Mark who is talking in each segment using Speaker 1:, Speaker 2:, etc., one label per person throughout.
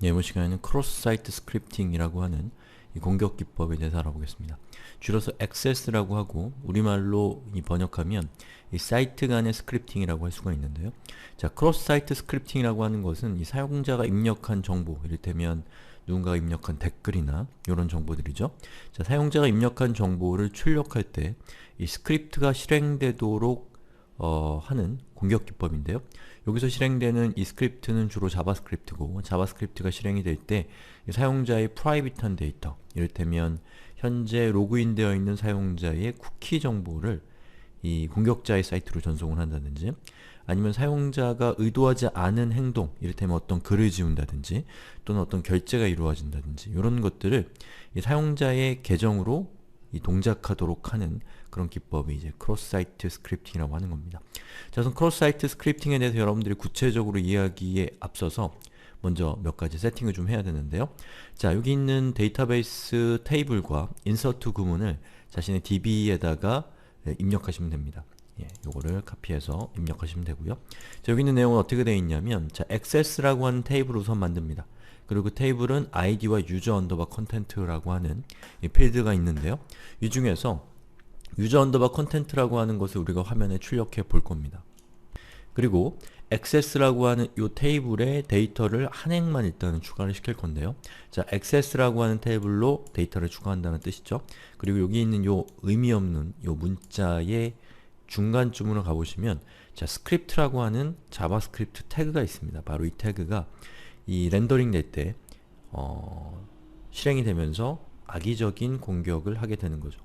Speaker 1: 네, 이번 시간에는 크로스 사이트 스크립팅이라고 하는 이 공격 기법에 대해서 알아보겠습니다. 줄여서 액세스라고 하고 우리말로 번역하면 이 사이트 간의 스크립팅이라고 할 수가 있는데요. 자, 크로스 사이트 스크립팅이라고 하는 것은 이 사용자가 입력한 정보, 이를테면 누군가가 입력한 댓글이나 이런 정보들이죠. 자, 사용자가 입력한 정보를 출력할 때 이 스크립트가 실행되도록 하는 공격 기법인데요. 여기서 실행되는 이 스크립트는 주로 자바스크립트고, 자바스크립트가 실행이 될 때 사용자의 프라이빗한 데이터, 이를테면 현재 로그인되어 있는 사용자의 쿠키 정보를 이 공격자의 사이트로 전송을 한다든지, 아니면 사용자가 의도하지 않은 행동, 이를테면 어떤 글을 지운다든지 또는 어떤 결제가 이루어진다든지 이런 것들을 이 사용자의 계정으로 이 동작하도록 하는 그런 기법이 이제 크로스 사이트 스크립팅이라고 하는 겁니다. 자, 우선 크로스 사이트 스크립팅에 대해서 여러분들이 구체적으로 이야기에 앞서서 먼저 몇 가지 세팅을 좀 해야 되는데요. 자, 여기 있는 데이터베이스 테이블과 인서트 구문을 자신의 DB에다가 입력하시면 됩니다. 예, 요거를 카피해서 입력하시면 되고요. 자, 여기 있는 내용은 어떻게 되어 있냐면, 자, access라고 하는 테이블을 우선 만듭니다. 그리고 그 테이블은 id와 user underbar content라고 하는 이 필드가 있는데요. 이 중에서 user underbar content라고 하는 것을 우리가 화면에 출력해 볼 겁니다. 그리고 access라고 하는 이 테이블에 데이터를 한 행만 일단은 추가를 시킬 건데요. 자, access라고 하는 테이블로 데이터를 추가한다는 뜻이죠. 그리고 여기 있는 요 의미 없는 요 문자의 중간쯤으로 가보시면, 자, 스크립트라고 하는 자바스크립트 태그가 있습니다. 바로 이 태그가 이 렌더링 될 때 실행이 되면서 악의적인 공격을 하게 되는 거죠.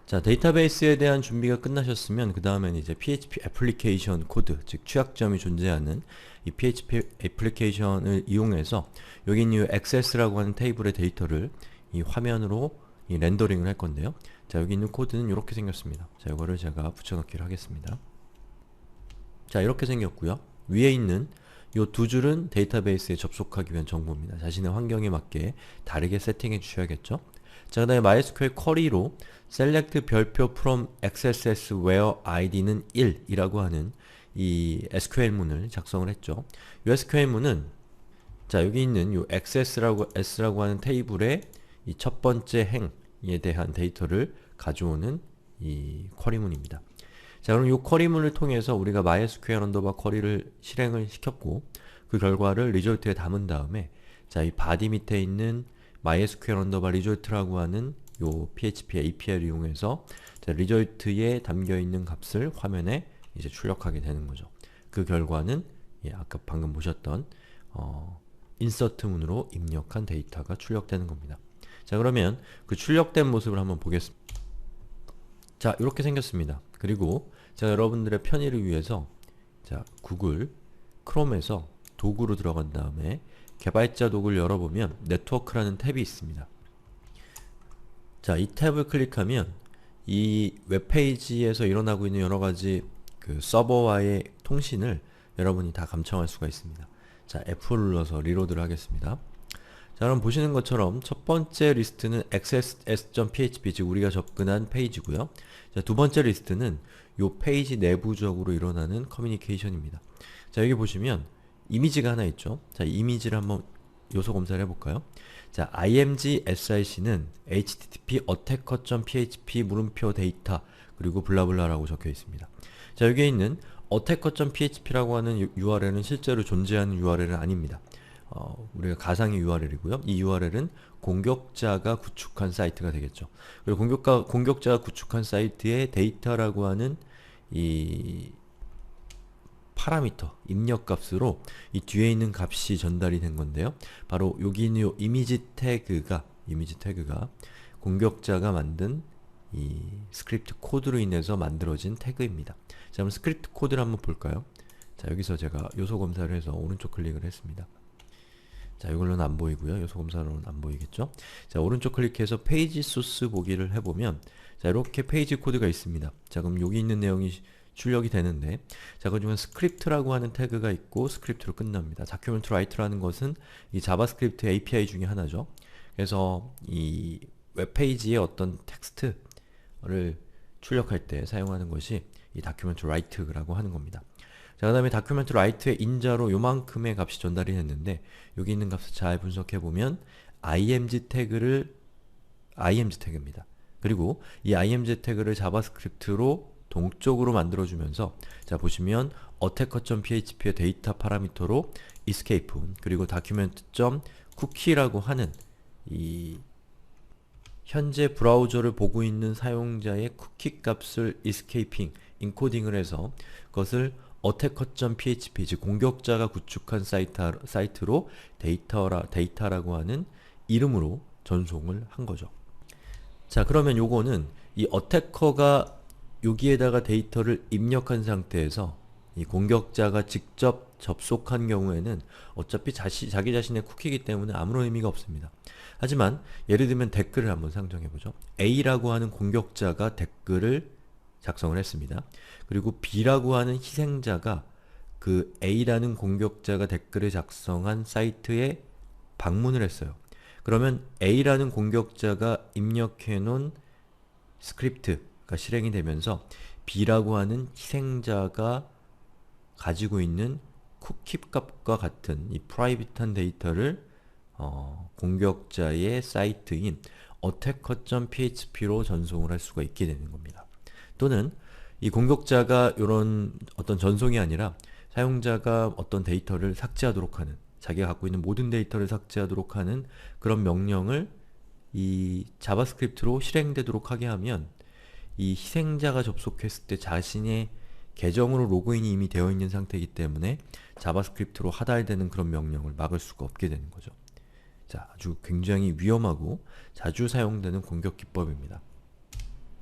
Speaker 1: 자, 데이터베이스에 대한 준비가 끝나셨으면 그 다음엔 이제 PHP 애플리케이션 코드, 즉 취약점이 존재하는 이 PHP 애플리케이션을 이용해서 여기 있는 이 access라고 하는 테이블의 데이터를 이 화면으로 이 렌더링을 할 건데요. 자, 여기 있는 코드는 이렇게 생겼습니다. 자, 이거를 제가 붙여넣기를 하겠습니다. 자, 이렇게 생겼고요. 위에 있는 이 두 줄은 데이터베이스에 접속하기 위한 정보입니다. 자신의 환경에 맞게 다르게 세팅해 주셔야겠죠. 자, 그 다음에 MySQL 쿼리로 select 별표 from XSS where id는 1 이라고 하는 이 SQL문을 작성을 했죠. 이 SQL문은 자, 여기 있는 이 XS라고 하는 테이블의 이 첫 번째 행에 대한 데이터를 가져오는 이 쿼리문입니다. 자, 그럼 이 쿼리문을 통해서 우리가 MySQL 언더바 쿼리를 실행을 시켰고, 그 결과를 리졸트에 담은 다음에, 자, 이 바디 밑에 있는 MySQL 언더바 리졸트라고 하는 요 PHP API를 이용해서 자, 리졸트에 담겨있는 값을 화면에 이제 출력하게 되는 거죠. 그 결과는 예, 아까 방금 보셨던 인서트문으로 입력한 데이터가 출력되는 겁니다. 자, 그러면 그 출력된 모습을 한번 보겠습니다. 자, 이렇게 생겼습니다. 그리고 제가 여러분들의 편의를 위해서 자, 구글 크롬에서 도구로 들어간 다음에 개발자 도구를 열어보면 네트워크라는 탭이 있습니다. 자, 이 탭을 클릭하면 이 웹페이지에서 일어나고 있는 여러가지 그 서버와의 통신을 여러분이 다 감청할 수가 있습니다. 자, F를 눌러서 리로드를 하겠습니다. 자, 그럼 보시는 것처럼 첫 번째 리스트는 xss.php, 즉 우리가 접근한 페이지고요. 자, 두 번째 리스트는 요 페이지 내부적으로 일어나는 커뮤니케이션입니다. 자, 여기 보시면 이미지가 하나 있죠. 자, 이미지를 한번 요소 검사를 해볼까요? 자, img-sic는 http attacker.php 물음표 데이터 그리고 블라블라라고 적혀 있습니다. 자, 여기에 있는 attacker.php라고 하는 URL은 실제로 존재하는 URL은 아닙니다. 우리가 가상의 URL이고요. 이 URL은 공격자가 구축한 사이트가 되겠죠. 그리고 공격자가 구축한 사이트의 데이터라고 하는 이 파라미터, 입력값으로 이 뒤에 있는 값이 전달이 된 건데요. 바로 여기 있는 요 이미지 태그가 공격자가 만든 이 스크립트 코드로 인해서 만들어진 태그입니다. 자, 그럼 스크립트 코드를 한번 볼까요? 자, 여기서 제가 요소 검사를 해서 오른쪽 클릭을 했습니다. 자, 이걸로는 안 보이고요. 요소 검사로는 안 보이겠죠? 자, 오른쪽 클릭해서 페이지 소스 보기를 해보면 자, 이렇게 페이지 코드가 있습니다. 자, 그럼 여기 있는 내용이 출력이 되는데, 자, 그중에 스크립트라고 하는 태그가 있고 스크립트로 끝납니다. document write라는 것은 이 자바스크립트 API 중에 하나죠. 그래서 이 웹페이지의 어떤 텍스트를 출력할 때 사용하는 것이 이 document write라고 하는 겁니다. 자, 그 다음에 다큐멘트 라이트의 인자로 요만큼의 값이 전달이 됐는데 여기 있는 값을 잘 분석해보면 img 태그입니다. 그리고 이 img 태그를 자바스크립트로 동적으로 만들어주면서 자 보시면 attacker.php의 데이터 파라미터로 escape 그리고 document.cookie라고 하는 이 현재 브라우저를 보고 있는 사용자의 쿠키 값을 escaping, 인코딩을 해서 그것을 attacker.php, 즉 공격자가 구축한 사이트로 데이터라고 하는 이름으로 전송을 한 거죠. 자, 그러면 요거는 이 attacker가 여기에다가 데이터를 입력한 상태에서 이 공격자가 직접 접속한 경우에는 어차피 자기 자신의 쿠키이기 때문에 아무런 의미가 없습니다. 하지만 예를 들면 댓글을 한번 상정해보죠. A라고 하는 공격자가 댓글을 작성을 했습니다. 그리고 B라고 하는 희생자가 그 A라는 공격자가 댓글을 작성한 사이트에 방문을 했어요. 그러면 A라는 공격자가 입력해 놓은 스크립트가 실행이 되면서 B라고 하는 희생자가 가지고 있는 쿠키 값과 같은 이 프라이빗한 데이터를 공격자의 사이트인 attacker.php로 전송을 할 수가 있게 되는 겁니다. 또는 이 공격자가 이런 어떤 전송이 아니라 사용자가 어떤 데이터를 삭제하도록 하는, 자기가 갖고 있는 모든 데이터를 삭제하도록 하는 그런 명령을 이 자바스크립트로 실행되도록 하게 하면 이 희생자가 접속했을 때 자신의 계정으로 로그인이 이미 되어 있는 상태이기 때문에 자바스크립트로 하달되는 그런 명령을 막을 수가 없게 되는 거죠. 자, 아주 굉장히 위험하고 자주 사용되는 공격 기법입니다.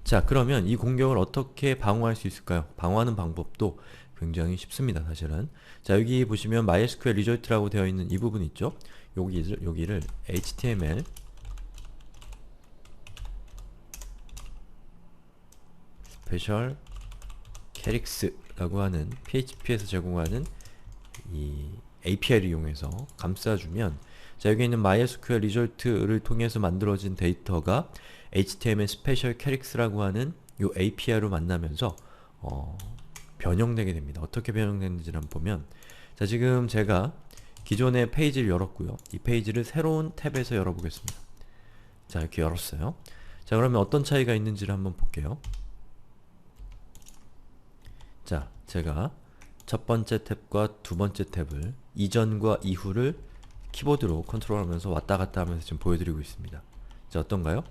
Speaker 1: 자, 그러면 이 공격을 어떻게 방어할 수 있을까요? 방어하는 방법도 굉장히 쉽습니다, 사실은. 자, 여기 보시면 MySQL result라고 되어 있는 이 부분 있죠? 여기를 HTML 스페셜 캐릭스라고 하는 PHP에서 제공하는 이 API를 이용해서 감싸주면 자, 여기 있는 MySQL result를 통해서 만들어진 데이터가 HTML 스페셜 캐릭스라고 하는 이 API로 만나면서 변형되게 됩니다. 어떻게 변형되는지를 한번 보면 자, 지금 제가 기존의 페이지를 열었고요. 이 페이지를 새로운 탭에서 열어보겠습니다. 자, 이렇게 열었어요. 자, 그러면 어떤 차이가 있는지를 한번 볼게요. 자, 제가 첫 번째 탭과 두 번째 탭을 이전과 이후를 키보드로 컨트롤하면서 왔다 갔다 하면서 지금 보여드리고 있습니다. 자, 어떤가요?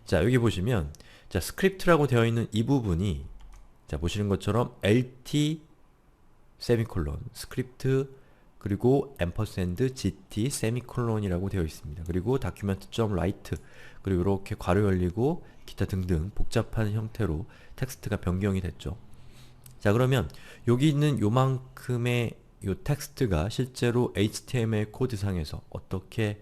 Speaker 1: 자, 여기 보시면 자, 스크립트라고 되어 있는 이 부분이 자, 보시는 것처럼 lt 세미콜론 스크립트 그리고 앰퍼샌드 gt 세미콜론이라고 되어 있습니다. 그리고 document.write 그리고 이렇게 괄호 열리고 기타 등등 복잡한 형태로 텍스트가 변경이 됐죠. 자, 그러면 여기 있는 요만큼의 요 텍스트가 실제로 HTML 코드상에서 어떻게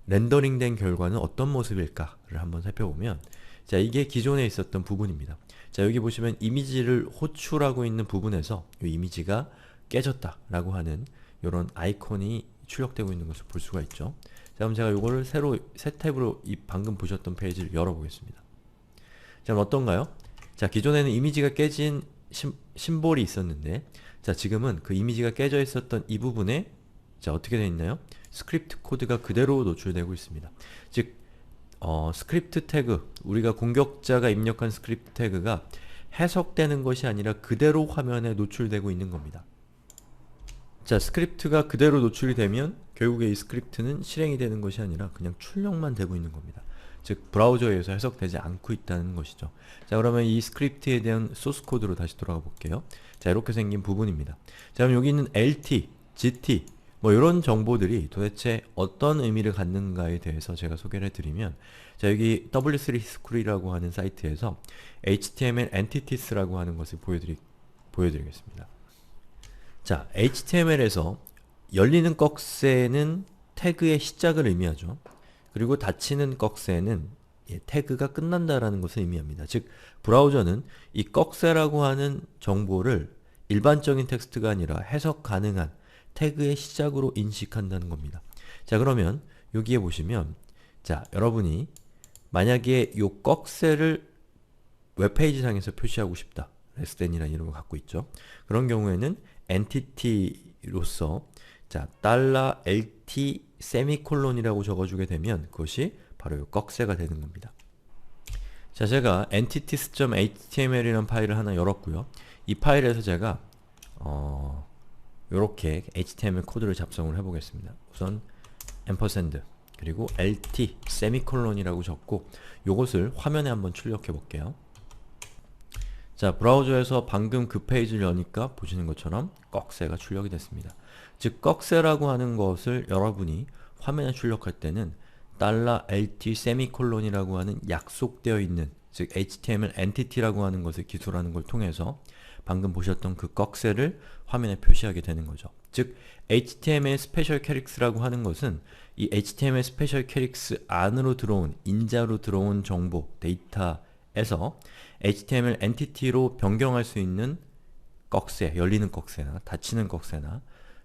Speaker 1: 렌더링 된 결과는 어떤 모습일까를 한번 살펴보면 자, 이게 기존에 있었던 부분입니다. 자, 여기 보시면 이미지를 호출하고 있는 부분에서 이 이미지가 깨졌다 라고 하는 이런 아이콘이 출력되고 있는 것을 볼 수가 있죠. 자, 그럼 제가 이거를 새로 새 탭으로 이 방금 보셨던 페이지를 열어보겠습니다. 자, 그럼 어떤가요? 자, 기존에는 이미지가 깨진 심볼이 있었는데 자, 지금은 그 이미지가 깨져 있었던 이 부분에 자, 어떻게 되어 있나요? 스크립트 코드가 그대로 노출되고 있습니다. 즉 스크립트 태그, 우리가 공격자가 입력한 스크립트 태그가 해석되는 것이 아니라 그대로 화면에 노출되고 있는 겁니다. 자, 스크립트가 그대로 노출이 되면 결국에 이 스크립트는 실행이 되는 것이 아니라 그냥 출력만 되고 있는 겁니다. 즉 브라우저에 의해서 해석되지 않고 있다는 것이죠. 자, 그러면 이 스크립트에 대한 소스 코드로 다시 돌아가 볼게요. 자, 이렇게 생긴 부분입니다. 자, 그럼 여기 있는 lt, gt 뭐 이런 정보들이 도대체 어떤 의미를 갖는가에 대해서 제가 소개를 해드리면 자, 여기 w3school이라고 하는 사이트에서 HTML entities라고 하는 것을 보여드리겠습니다. 자, HTML에서 열리는 꺽쇠는 태그의 시작을 의미하죠. 그리고 닫히는 꺽쇠는 태그가 끝난다라는 것을 의미합니다. 즉 브라우저는 이 꺽쇠라고 하는 정보를 일반적인 텍스트가 아니라 해석 가능한 태그의 시작으로 인식한다는 겁니다. 자, 그러면 여기에 보시면 자, 여러분이 만약에 이 꺽쇠를 웹페이지 상에서 표시하고 싶다 less than이라는 이름을 갖고 있죠. 그런 경우에는 entity로서 자, $LT 세미콜론이라고 적어주게 되면 그것이 바로 이 꺽쇠가 되는 겁니다. 자, 제가 entities.html이라는 파일을 하나 열었고요. 이 파일에서 제가 요렇게 HTML 코드를 작성을 해보겠습니다. 우선 ampersand 그리고 lt 세미콜론이라고 적고 요것을 화면에 한번 출력해 볼게요. 자, 브라우저에서 방금 그 페이지를 여니까 보시는 것처럼 꺽쇠가 출력이 됐습니다. 즉, 꺽쇠라고 하는 것을 여러분이 화면에 출력할 때는 $LT 세미콜론이라고 하는 약속되어 있는, 즉 HTML entity라고 하는 것을 기술하는 걸 통해서 방금 보셨던 그 꺽쇠를 화면에 표시하게 되는 거죠. 즉, HTML 스페셜 캐릭터라고 하는 것은 이 HTML 스페셜 캐릭터 안으로 들어온, 인자로 들어온 정보, 데이터에서 HTML 엔티티로 변경할 수 있는 꺽쇠, 열리는 꺽쇠나 닫히는 꺽쇠나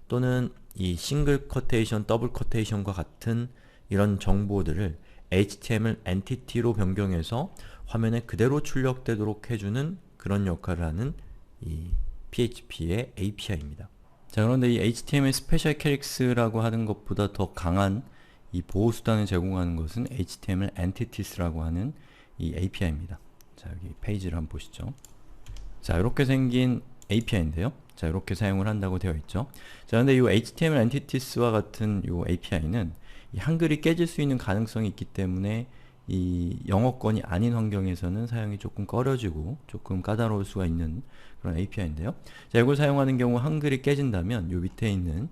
Speaker 1: 또는 이 싱글 커테이션, 더블 커테이션과 같은 이런 정보들을 HTML 엔티티로 변경해서 화면에 그대로 출력되도록 해주는 그런 역할을 하는 이 PHP의 API입니다. 자, 그런데 이 HTML 스페셜 캐릭터라고 하는 것보다 더 강한 이 보호수단을 제공하는 것은 HTML Entities라고 하는 이 API입니다. 자, 여기 페이지를 한번 보시죠. 자, 이렇게 생긴 API인데요. 자, 이렇게 사용을 한다고 되어 있죠. 자, 근데 이 HTML Entities와 같은 이 API는 이 한글이 깨질 수 있는 가능성이 있기 때문에 이 영어권이 아닌 환경에서는 사용이 조금 꺼려지고 조금 까다로울 수가 있는 그런 API인데요. 자, 이걸 사용하는 경우 한글이 깨진다면 요 밑에 있는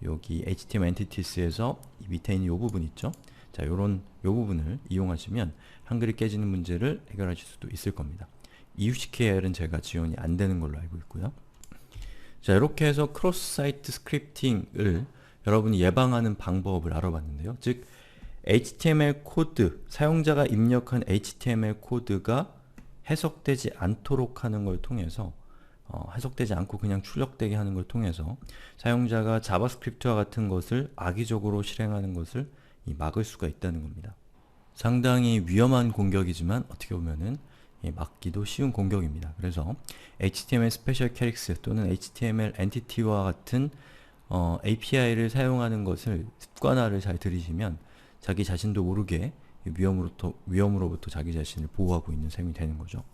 Speaker 1: 여기 HTML Entities에서 이 밑에 있는 요 부분 있죠. 자, 요 부분을 이용하시면 한글이 깨지는 문제를 해결하실 수도 있을 겁니다. EUCKL은 제가 지원이 안 되는 걸로 알고 있고요. 자, 이렇게 해서 크로스 사이트 스크립팅을 여러분이 예방하는 방법을 알아봤는데요. 즉, HTML 코드, 사용자가 입력한 HTML 코드가 해석되지 않도록 하는 걸 통해서 해석되지 않고 그냥 출력되게 하는 걸 통해서 사용자가 자바스크립트와 같은 것을 악의적으로 실행하는 것을 막을 수가 있다는 겁니다. 상당히 위험한 공격이지만 어떻게 보면은 막기도 쉬운 공격입니다. 그래서 HTML 스페셜 캐릭터 또는 HTML 엔티티와 같은 API를 사용하는 것을 습관화를 잘 들이시면 자기 자신도 모르게 위험으로부터 자기 자신을 보호하고 있는 셈이 되는 거죠.